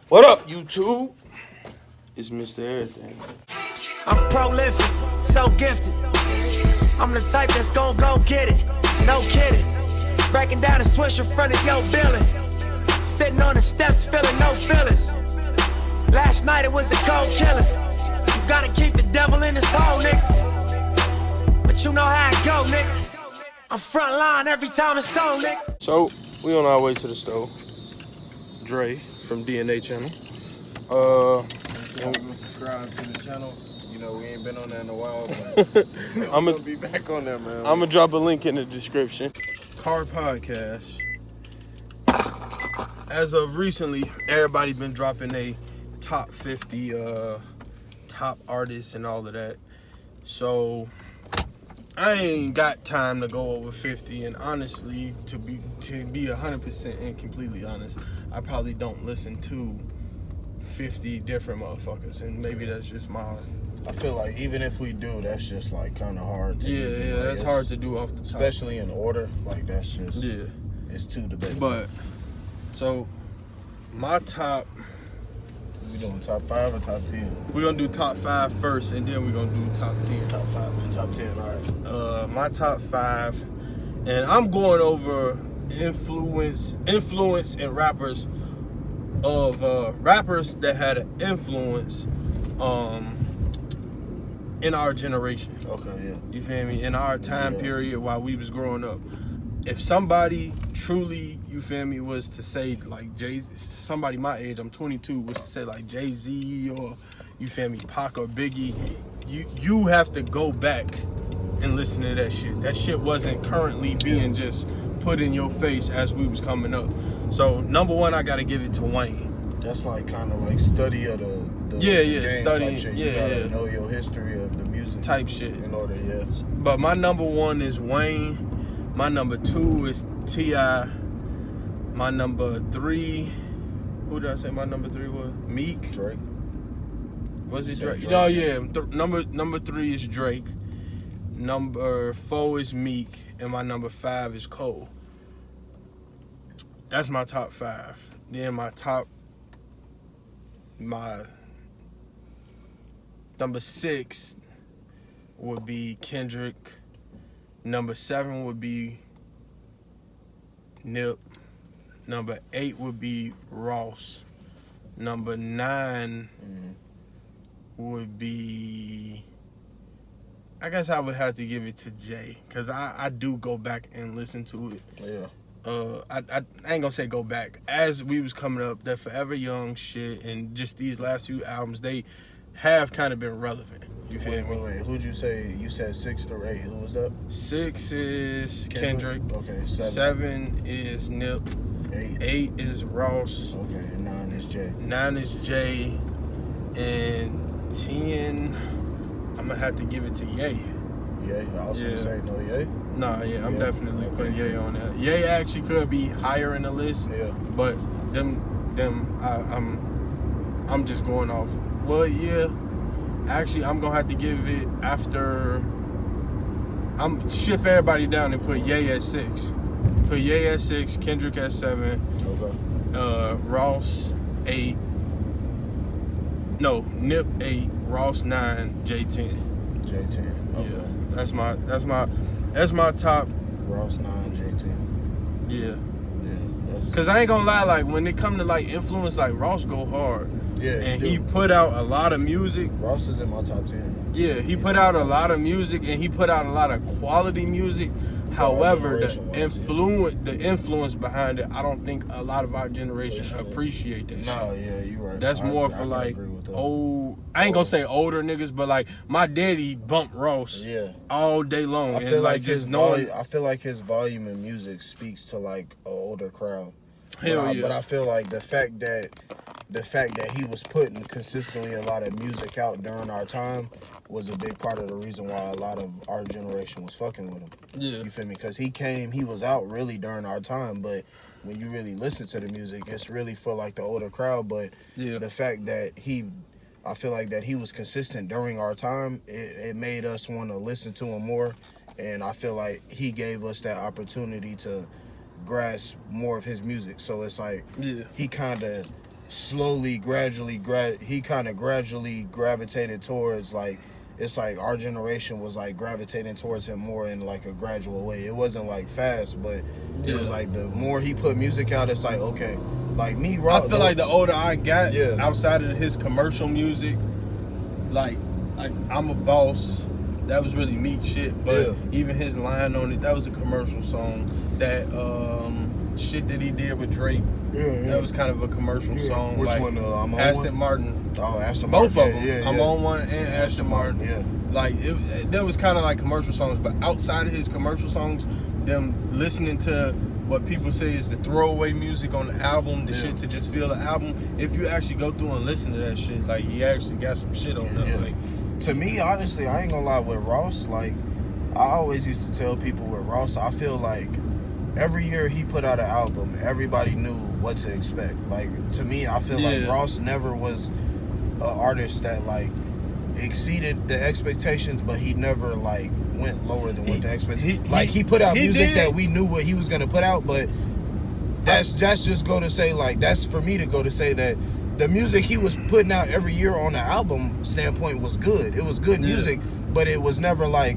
What up, YouTube? It's Mr. Everything. I'm prolific, so gifted. I'm the type that's gon' go get it. No kidding. Breaking down a switch in front of your building. Sitting on the steps, feeling no feelings. Last night it was a cold killing. You gotta keep the devil in his hole, nigga. But you know how it go, nigga. I'm front line every time it's on, nigga. So, we on our way to the store. Dre from DNA channel. Subscribe to the channel. You know, we ain't been on that in a while, but I'm gonna be back on that, man. I'm gonna drop a link in the description. Car Podcast. As of recently, everybody been dropping a top 50 top artists and all of that. So I ain't got time to go over 50, and honestly, to be 100% and completely honest, I probably don't listen to 50 different motherfuckers, and maybe that's just my... I feel like even if we do, that's just like kind of hard to do. Yeah, that's hard to do off the top. Especially in order, like that's just... Yeah. It's too debatable. But, so, my top... We doing top 5 or top 10? We're gonna do top 5 first, and then we're gonna do top 10. Top 5 and top 10, all right. My top 5, and I'm going over influence and rappers of rappers that had an influence in our generation. Okay, yeah. You feel me? In our time period while we was growing up. If somebody truly, you feel me, was to say like somebody my age, I'm 22, was to say like Jay-Z or, you feel me, Pac or Biggie, you have to go back and listen to that shit. That shit wasn't currently being just put in your face as we was coming up. So number 1, I gotta give it to Wayne. That's like kind of like study of the game studying, type shit. You gotta know your history of the music type shit. In order, yes. But my number 1 is Wayne. My number 2 is T.I. My number 3, who did I say my number 3 was? Meek. Drake. Was it Drake? Oh yeah. Number 3 is Drake. Number 4 is Meek, and my number 5 is Cole. That's my top 5. Then my number 6 would be Kendrick. Number 7 would be Nip. Number 8 would be Ross. Number 9 would be... I guess I would have to give it to Jay, because I do go back and listen to it. Yeah. I ain't gonna say go back. As we was coming up, that Forever Young shit and just these last few albums, they have kind of been relevant. You feel me? Wait. Who'd you say? You said 6 through 8. Who was that? 6 is Kendrick. Okay. 7 is Nip. 8 is Ross. Okay. And 9 is Jay. 9 is Jay. And 10, I'm gonna have to give it to Ye. Ye? I was gonna say no Ye. Nah, yeah, I'm definitely putting Ye on there. Ye actually could be higher in the list. Yeah. But I'm just going off. Well, yeah. Actually, I'm gonna have to give it after. I'm shift everybody down and put Ye at 6. Put Ye at 6, Kendrick at 7. Okay. Ross 8. No, Nip 8, Ross 9, Jay 10. Jay 10. Okay. Yeah. That's my top. Ross 9, Jay 10. Yeah. Cause I ain't gonna lie, like when it come to like influence, like Ross go hard. Yeah. And he put out a lot of music. Ross is in my top 10. Yeah, he put out a lot of music, and he put out a lot of quality music. However, the influence behind it, I don't think a lot of our generation appreciate that. No, yeah, you're right. That's more for like old. I ain't gonna say older niggas, but like my daddy bumped Ross all day long. I feel like his volume in music speaks to like an older crowd. But I feel like the fact that he was putting consistently a lot of music out during our time was a big part of the reason why a lot of our generation was fucking with him. Yeah. You feel me? Because he was out really during our time, but when you really listen to the music, it's really for like the older crowd. But the fact that I feel like that he was consistent during our time, it made us want to listen to him more. And I feel like he gave us that opportunity to grasp more of his music. So it's like he kind of slowly, gradually, he kind of gradually gravitated towards like, it's like our generation was like gravitating towards him more in like a gradual way. It wasn't like fast, but it was like the more he put music out, it's like, okay, like me, I feel like the older I got, outside of his commercial music, like I'm a boss. That was really Meek shit, but even his line on it, that was a commercial song. That shit that he did with Drake, that was kind of a commercial song. Which like, one? I'm on Aston one? Martin. Oh, Aston Both Martin. of them. I'm on one and Aston Martin. Yeah. Like that was kind of like commercial songs, but outside of his commercial songs, them listening to what people say is the throwaway music on the album, the shit to just feel the album. If you actually go through and listen to that shit, like he actually got some shit on there. Like, to me, honestly, I ain't gonna lie, with Ross, like, I always used to tell people with Ross, I feel like every year he put out an album, everybody knew what to expect. Like, to me, I feel like Ross never was an artist that, like, exceeded the expectations, but he never, like, went lower than what the expectations. Like, he put out music that we knew what he was gonna put out, but that's just go to say, like, that's for me to go to say that the music he was putting out every year on the album standpoint was good. It was good music, but it was never like,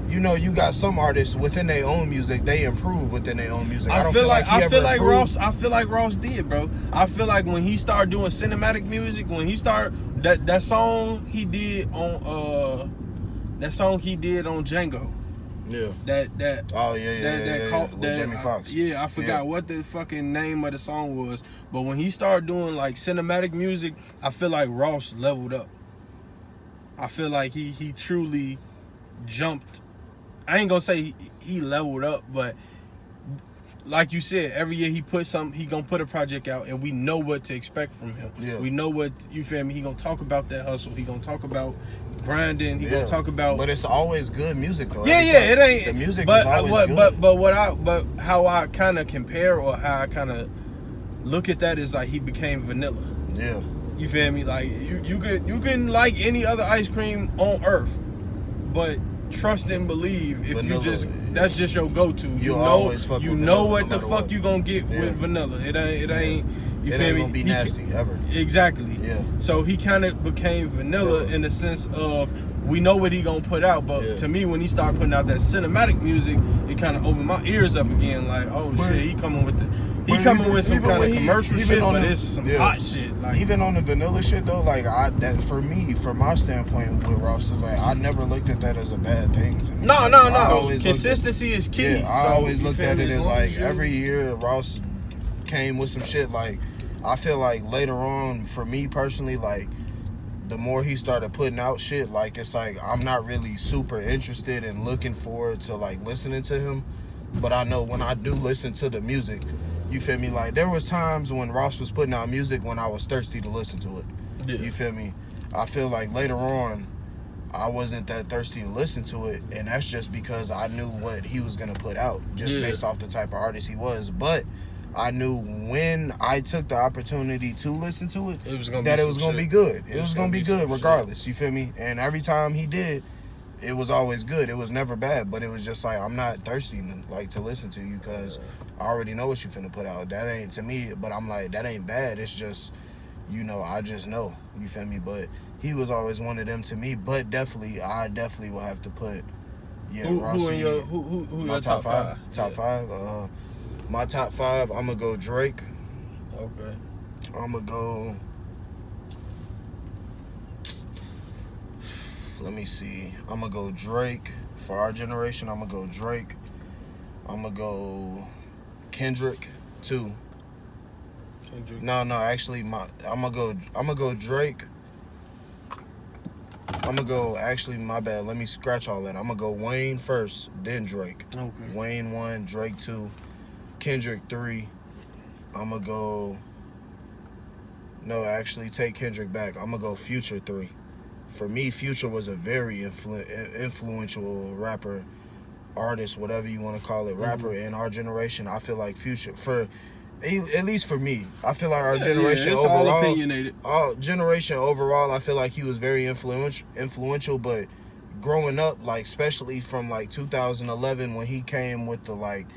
you know, you got some artists within their own music, they improve within their own music. I feel like Ross did, bro. I feel like when he started doing cinematic music, when he started that song he did on Django. Yeah. That with Jamie Foxx. Yeah, I forgot what the fucking name of the song was, but when he started doing like cinematic music, I feel like Ross leveled up. I feel like he truly jumped. I ain't gonna say he leveled up, but like you said, every year he gonna put a project out, and we know what to expect from him. Yeah. We know what, you feel me? He gonna talk about that hustle. He gonna talk about grinding. He gonna talk about. But it's always good music, though. It ain't the music. Is always good. But how I kind of compare, or how I kind of look at that, is like he became vanilla. Yeah. You feel me? Like you can like any other ice cream on earth, but trust and believe if vanilla, you just that's just your go-to. You know what the fuck you gonna get with vanilla. It ain't. You feel me? Gonna be nasty ever. Exactly. Yeah. So he kind of became vanilla in the sense of we know what he gonna put out, but to me, when he started putting out that cinematic music, it kind of opened my ears up again. Like, oh shit, he coming with some kind of commercial shit, but it's some hot shit. Like, even on the vanilla shit though, like from my standpoint with Ross, is like I never looked at that as a bad thing to me. No. Consistency is key. Yeah, I always looked at it as like every year Ross came with some shit. Like, I feel like later on, for me personally, like, the more he started putting out shit, like, it's like I'm not really super interested in looking forward to like listening to him, but I know when I do listen to the music, you feel me, like there was times when Ross was putting out music when I was thirsty to listen to it. You feel me? I feel like later on I wasn't that thirsty to listen to it, and that's just because I knew what he was gonna put out, just based off the type of artist he was. But I knew when I took the opportunity to listen to it, it was gonna be good. It was gonna be good regardless. You feel me? And every time he did, it was always good. It was never bad. But it was just like, I'm not thirsty to listen to you because I already know what you finna put out. That ain't to me. But I'm like, that ain't bad. It's just, you know, I just know. You feel me? But he was always one of them to me. But I definitely will have to put Rossi. Who my top five? Top five. My top five, I'm going to go Drake. Okay. I'm going to go... Let me see. I'm going to go Drake. For our generation, I'm going to go Drake. I'm going to go Kendrick, 2. Kendrick. No, actually, I'm going to go Drake. I'm going to go... Actually, my bad. Let me scratch all that. I'm going to go Wayne first, then Drake. Okay. Wayne 1, Drake 2. Kendrick 3. I'm gonna go. No, actually, take Kendrick back. I'm gonna go Future 3. For me, Future was a very influential rapper, artist, whatever you want to call it, rapper in our generation. I feel like Future, at least for me, I feel like our generation it's overall, all opinionated. Our generation overall, I feel like he was very influential. But growing up, like especially from like 2011 when he came with the like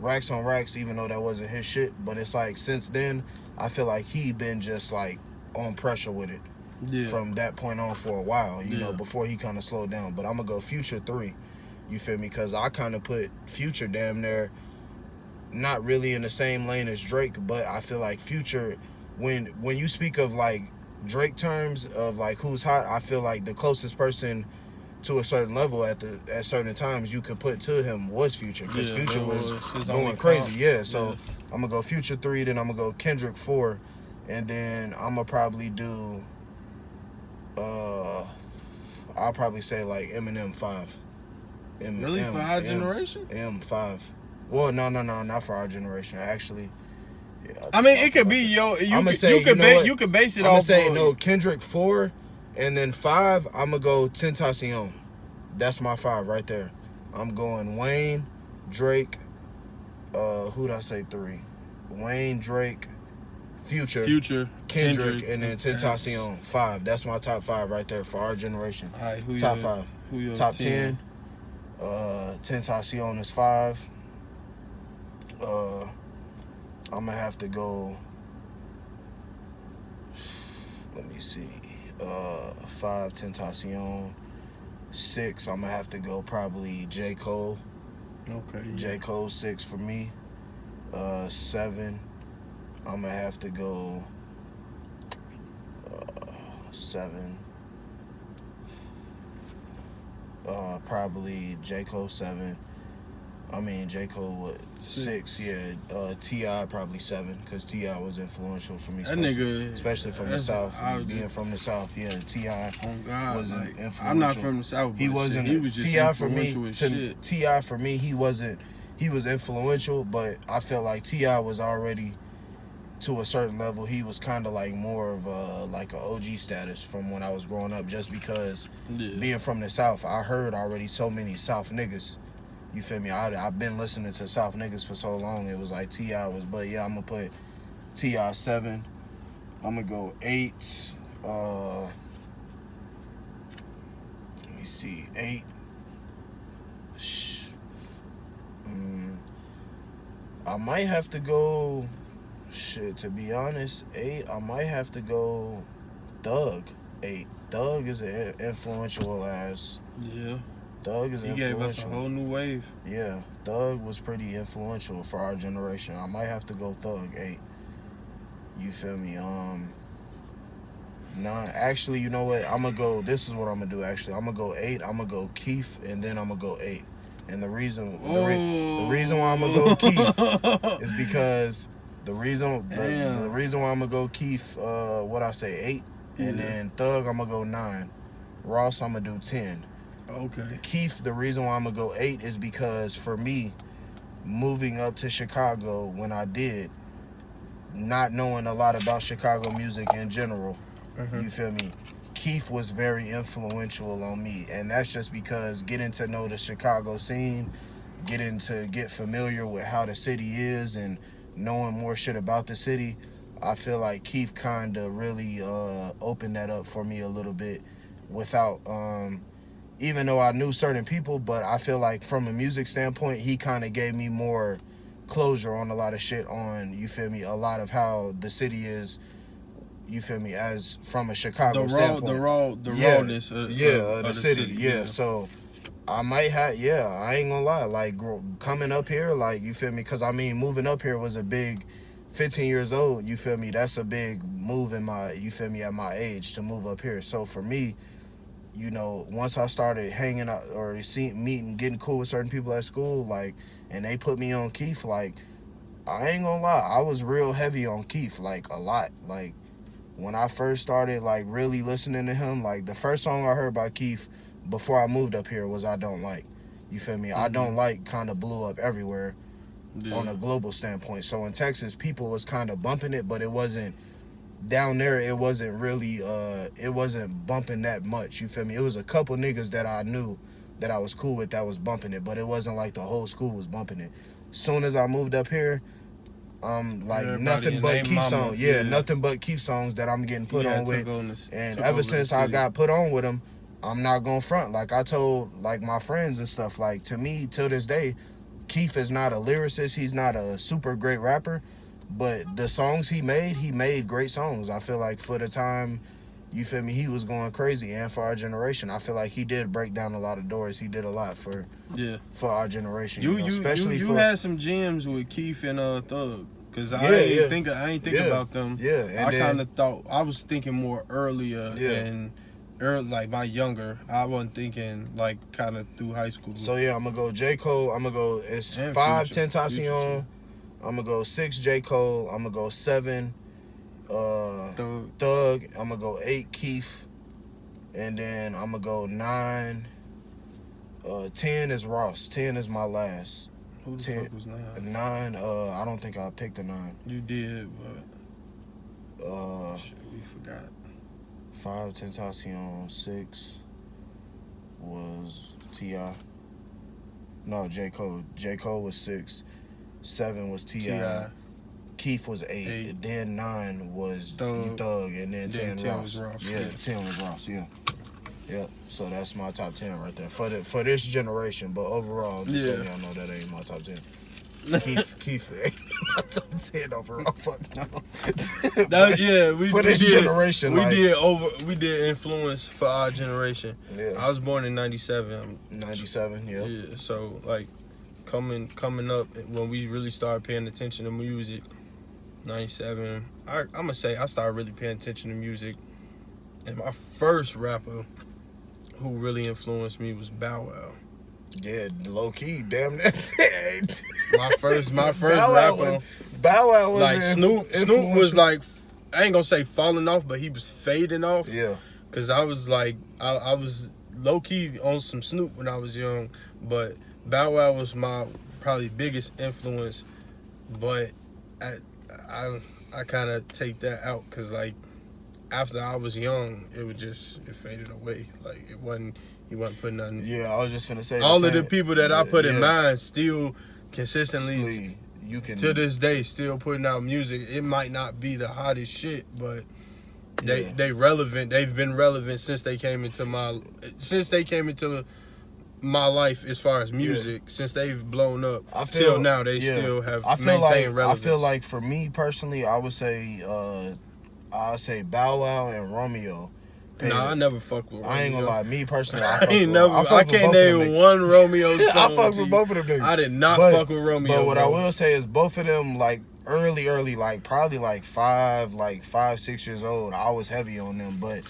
Racks on Racks, even though that wasn't his shit, but it's like since then, I feel like he been just like on pressure with it from that point on for a while, you know, before he kind of slowed down. But I'm gonna go Future 3, you feel me? Because I kind of put Future damn near not really in the same lane as Drake, but I feel like Future, when you speak of like Drake terms of like who's hot, I feel like the closest person to a certain level at certain times you could put to him was Future, because Future was going crazy. So I'm gonna go Future 3, then I'm gonna go Kendrick 4, and then I'm gonna probably do I'll probably say like Eminem 5. Really, for our generation? M5. Well, no, not for our generation. Actually, I mean, it could be you could base it off. I'm gonna say no, Kendrick 4, and then 5. I'm gonna go Tentacion. That's my 5 right there. I'm going Wayne, Drake. Who'd I say 3? Wayne, Drake, Future, Kendrick, and then Tentacion 5. That's my top 5 right there for our generation. All right, top 5. Top 10. Tentacion is 5. I'm gonna have to go. Let me see. 5 Tentacion. 6. I'm gonna have to go probably J. Cole. Okay. J. Cole 6 for me. 7. I'm gonna have to go 7. Probably J. Cole 7. I mean, J. Cole 6. Yeah. T.I. probably 7, because T.I. was influential for me. Especially from the South. Being from the South, T.I. was influential. I'm not from the South. But he wasn't. He was just T.I. for me. T.I. for me, he wasn't. He was influential, but I felt like T.I. was already to a certain level. He was kind of like more of like an OG status from when I was growing up, just because being from the South, I heard already so many South niggas. You feel me? I've been listening to South niggas for so long. It was like T.I. was, but yeah, I'm gonna put T.I. 7. I'm gonna go 8. Let me see, 8. I might have to go. To be honest, 8. I might have to go Thug 8. Thug is an influential ass. Yeah. Thug is influential. He gave us a whole new wave. Yeah, Thug was pretty influential for our generation. I might have to go Thug 8. You feel me? 9. Actually, you know what? I'm gonna go. This is what I'm gonna do. Actually, I'm gonna go 8. I'm gonna go Keith, and then I'm gonna go 8. And the reason why I'm gonna go Keith is because the reason why I'm gonna go Keith, what I say 8, and then Thug I'm gonna go 9. Ross I'm gonna do 10. Okay. Keith, the reason why I'm gonna go 8 is because for me, moving up to Chicago when I did, not knowing a lot about Chicago music in general, you feel me? Keith was very influential on me, and that's just because getting to know the Chicago scene, get familiar with how the city is, and knowing more shit about the city, I feel like Keith kind of really opened that up for me a little bit without, even though I knew certain people, but I feel like from a music standpoint, he kind of gave me more closure on a lot of shit on, you feel me, a lot of how the city is, you feel me, as from a Chicago standpoint. The rawness of the city. Yeah, so I might have, I ain't gonna lie, like coming up here, like, you feel me, because I mean, moving up here was a big, 15 years old, you feel me, that's a big move in my, you feel me, at my age to move up here. So for me, you know, once I started hanging out or meeting, getting cool with certain people at school, like, and they put me on Keith, like, I ain't gonna lie, I was real heavy on Keith, like, a lot. Like, when I first started, like, really listening to him, like, the first song I heard by Keith before I moved up here was I Don't Like. You feel me? I Don't Like kind of blew up everywhere on a global standpoint. So in Texas, people was kind of bumping it, but it wasn't, down there, it wasn't really, it wasn't bumping that much. You feel me? It was a couple niggas that I knew that I was cool with that was bumping it, but it wasn't like the whole school was bumping it. Soon as I moved up here, like nothing but Keith songs. Nothing but Keith songs that I'm getting put on with. And ever since I got put on with them, I'm not gonna front. Like I told like my friends and stuff, like to me, till this day, Keith is not a lyricist. He's not a super great rapper. But the songs he made great songs. I feel like for the time, you feel me, he was going crazy, and for our generation, I feel like he did break down a lot of doors. He did a lot for our generation. You had some gems with Keith and Thug, cause I ain't think about them. Yeah, and I kind of thought I was thinking more earlier and like my younger. I wasn't thinking like kind of through high school. So yeah, I'm gonna go J. Cole. I'm gonna go 5 Tentacion. I'm gonna go 6 J. Cole. I'm gonna go 7 Thug. I'm gonna go 8 Keith, and then I'm gonna go 9. 10 is Ross. 10 is my last. Who the fuck was 9? 9. I don't think I picked a 9. You did, but shit, we forgot. 5 Tentacion. 6 was T.I. No, J. Cole. J. Cole was 6. 7 was T.I. Keith was 8. Then 9 was Thug, and then 10 Ross. Yeah, 10 was Ross. Yeah. So that's my top 10 right there for this generation. But overall, just so y'all know, that ain't my top 10. Keith ain't my top 10 overall. Fuck no. For this generation, we did influence for our generation. Yeah. I was born in 97. 97, yeah. Yeah. So like coming up when we really started paying attention to music. 97. I'm gonna say I started really paying attention to music, and my first rapper who really influenced me was Bow Wow. Yeah, low key, damn that. my first rapper. Bow Wow was like Snoop was like, I ain't gonna say falling off, but he was fading off. Yeah. Cause I was like, I was low key on some Snoop when I was young, but Bow Wow was my probably biggest influence, but I kind of take that out because like after I was young, it faded away. Like he wasn't putting nothing. Yeah, I was just gonna say all of the people that I put in mind still consistently to this day still putting out music. It might not be the hottest shit, but they relevant. They've been relevant since they came into my life as far as music. Since they've blown up till now, they still have maintained relevance. I feel like for me personally, I would say Bow Wow and Romeo. Nah, I never fuck with Romeo. I ain't gonna lie, me personally, I can't name one Romeo song. I fuck with both of them niggas. I did not fuck with Romeo. But what I will say is both of them, like early, like probably like 5, 6 years old, I was heavy on them. But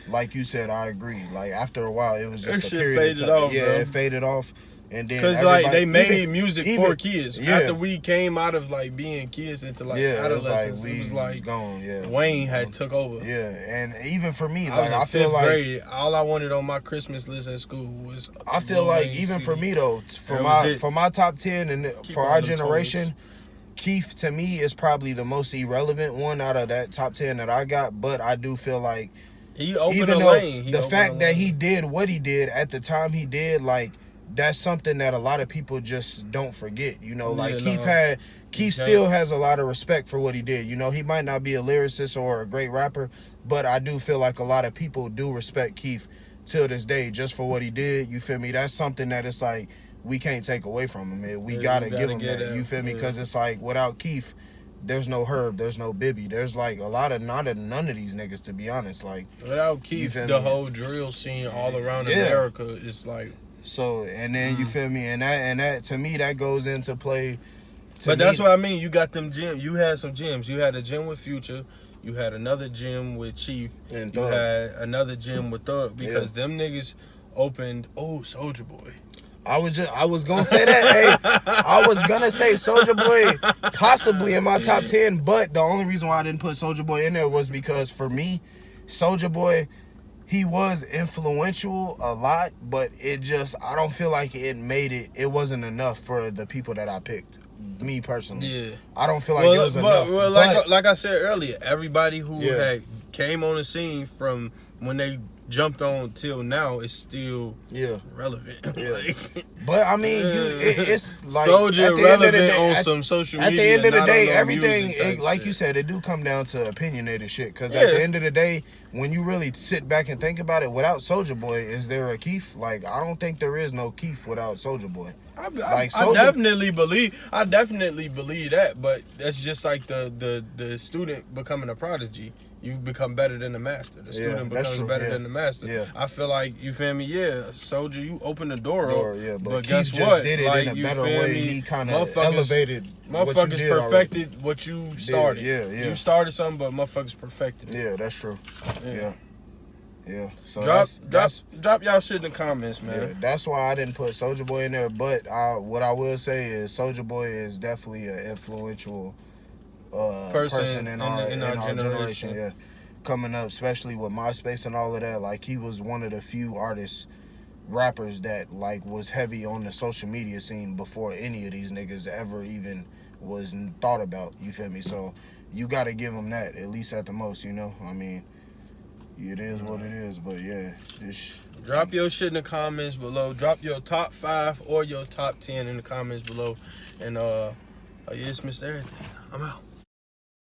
like you said, I agree. Like after a while, it was just a period of time. It faded off. And then because like they made music for kids. After we came out of like being kids into like adolescence, it was like gone. Wayne had took over. Yeah, and even for me, like I feel like grade, all I wanted on my Christmas list at school was. I feel like even for me though, for my top 10 and for our generation, Keith to me is probably the most irrelevant one out of that top 10 that I got. But I do feel like he opened a lane. The fact that he did what he did at the time he did, like. That's something that a lot of people just don't forget, you know. Like Keith still has a lot of respect for what he did. You know, he might not be a lyricist or a great rapper, but I do feel like a lot of people do respect Keith till this day just for what he did. You feel me? That's something that it's like we can't take away from him, man. We gotta give him that. You feel me? Because it's like without Keith, there's no Herb, there's no Bibby, there's like a lot of none of these niggas, to be honest. Like without Keith, the whole drill scene all around America is like. So and then you feel me, and that to me that goes into play. But that's what I mean. You got them gems. You had some gems. You had a gem with Future. You had another gem with Chief. And you had another gem with Thug because them niggas opened. Oh, Soulja Boy. I was gonna say that. Hey, I was gonna say Soulja Boy possibly in my top 10, but the only reason why I didn't put Soulja Boy in there was because for me, Soulja Boy. He was influential a lot, but I don't feel like it wasn't enough for the people that I picked. Me personally. Yeah. I don't feel like it was enough. Well, like I said earlier, everybody who had came on the scene from when they jumped on till now is still relevant. Yeah. Like, but I mean, it's like Soulja relevant on some social media. At the end of the day, everything, like you said, it do come down to opinionated shit. Because at the end of the day, when you really sit back and think about it, without Soulja Boy, is there a Keith? Like, I don't think there is no Keith without Soulja Boy. I definitely believe that, but that's just like the student becoming a prodigy. You become better than the master. The student becomes better than the master. Yeah. I feel like, you feel me? Yeah, Soulja, you opened the door up. Yeah, but guess what? Just did it like, in a better way. He kind of elevated. Motherfuckers perfected already. What you started. Yeah. You started something, but motherfuckers perfected it. Yeah, that's true. Yeah. So drop y'all shit in the comments, man. Yeah, that's why I didn't put Soulja Boy in there. But what I will say is Soulja Boy is definitely an influential person in our generation. Yeah, coming up, especially with MySpace and all of that. Like, he was one of the few rappers that like was heavy on the social media scene before any of these niggas ever even was thought about. You feel me? So you got to give him that, at least at the most. You know, I mean. It is what it is, but yeah. Drop your shit in the comments below. Drop your top 5 or your top 10 in the comments below. And it's Mr. Everything. I'm out.